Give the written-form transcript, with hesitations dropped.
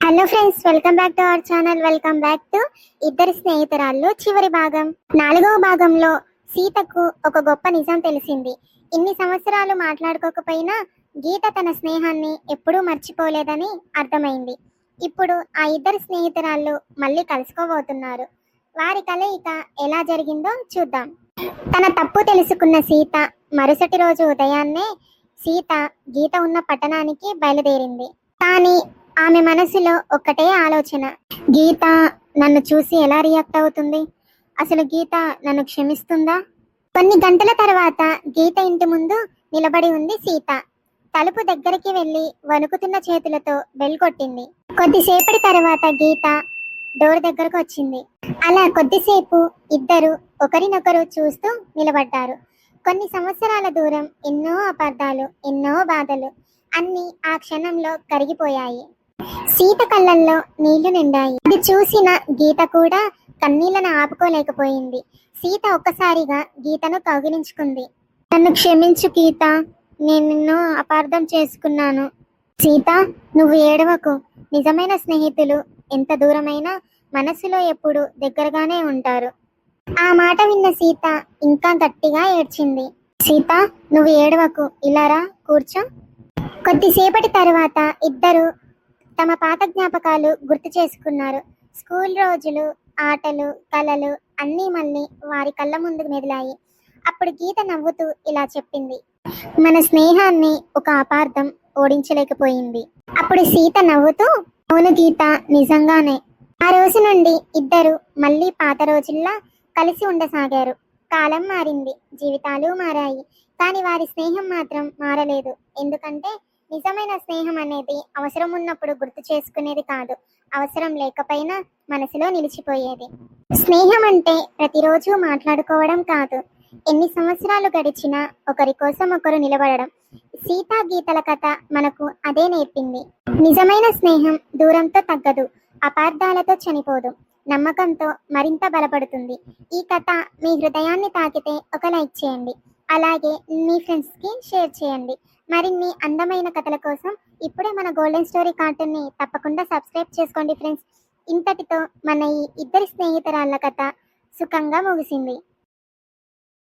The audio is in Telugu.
Hello friends, welcome back to our channel. Welcome back to ఇద్దరి స్నేహితురాళ్ళు చివరి భాగం. 4వ భాగంలో సీతకు ఒక గొప్ప నిజం తెలిసింది. ఇన్ని సంవత్సరాలు మాట్లాడుకోకపోయినా గీత తన స్నేహాన్ని ఎప్పుడూ మర్చిపోలేదని అర్థమైంది. ఇప్పుడు ఆ ఇద్దరు స్నేహితురాళ్ళు మళ్ళీ కలుసుకోబోతున్నారు. వారి కలయిక ఎలా జరిగిందో చూద్దాం. తన తప్పు తెలుసుకున్న సీత మరుసటి రోజు ఉదయాన్నే సీత గీత ఉన్న పట్టణానికి బయలుదేరింది. కానీ ఆమె మనసులో ఒక్కటే ఆలోచన, గీత నన్ను చూసి ఎలా రియాక్ట్ అవుతుంది? అసలు గీత నన్ను క్షమిస్తుందా? కొన్ని గంటల తర్వాత గీత ఇంటి ముందు నిలబడి ఉంది సీత. తలుపు దగ్గరికి వెళ్ళి వణుకుతున్న చేతులతో బెల్ కొట్టింది. కొద్దిసేపటి తర్వాత గీత డోర్ దగ్గరకు వచ్చింది. అలా కొద్దిసేపు ఇద్దరు ఒకరినొకరు చూస్తూ నిలబడ్డారు. కొన్ని సంవత్సరాల దూరం, ఎన్నో అపార్థాలు, ఎన్నో బాధలు అన్నీ ఆ క్షణంలో కరిగిపోయాయి. సీత కళ్ళల్లో నీళ్లు నిండాయి. అది చూసిన గీత కూడా కన్నీళ్లను ఆపుకోలేకపోయింది. సీత ఒక్కసారిగా గీతను కౌగిలించుకుంది. నన్ను క్షమించు గీత, నేను నిన్ను అపార్థం చేసుకున్నాను. సీత, నువ్వు ఏడవకు. నిజమైన స్నేహితులు ఎంత దూరమైనా మనసులో ఎప్పుడు దగ్గరగానే ఉంటారు. ఆ మాట విన్న సీత ఇంకా గట్టిగా ఏడ్చింది. సీత, నువ్వు ఏడవకు, ఇలా రా, కూర్చో. కొద్దిసేపటి తర్వాత ఇద్దరు తమ పాత జ్ఞాపకాలు గుర్తు చేసుకున్నారు. స్కూల్ రోజులు, ఆటలు, కలలు అన్నీ మళ్ళీ వారి కళ్ళ ముందుకు మెదిలాయి. అప్పుడు గీత నవ్వుతూ ఇలా చెప్పింది, మన స్నేహాన్ని ఒక అపార్థం ఓడించలేకపోయింది. అప్పుడు సీత నవ్వుతూ, అవును గీత, నిజంగానే. ఆ రోజు నుండి ఇద్దరు మళ్ళీ పాత రోజుల్లా కలిసి ఉండసాగారు. కాలం మారింది, జీవితాలు మారాయి, కానీ వారి స్నేహం మాత్రం మారలేదు. ఎందుకంటే నిజమైన స్నేహం అనేది అవసరం ఉన్నప్పుడు గుర్తు చేసుకునేది కాదు, అవసరం లేకపోయినా మనసులో నిలిచిపోయేది. స్నేహం అంటే ప్రతిరోజు మాట్లాడుకోవడం కాదు, ఎన్ని సంవత్సరాలు గడిచినా ఒకరి కోసం ఒకరు నిలబడడం. సీతా గీతల కథ మనకు అదే నేర్పింది. నిజమైన స్నేహం దూరంతో తగ్గదు, అపార్థాలతో చనిపోదు, నమ్మకంతో మరింత బలపడుతుంది. ఈ కథ మీ హృదయాన్ని తాకితే ఒక లైక్ చేయండి, అలాగే మీ ఫ్రెండ్స్కి షేర్ చేయండి. మరిన్ని అందమైన కథల కోసం ఇప్పుడే మన గోల్డెన్ స్టోరీ కార్టూన్ని తప్పకుండా సబ్స్క్రైబ్ చేసుకోండి ఫ్రెండ్స్. ఇంతటితో మన ఈ ఇద్దరి స్నేహితురాళ్ళ కథ సుఖంగా ముగిసింది.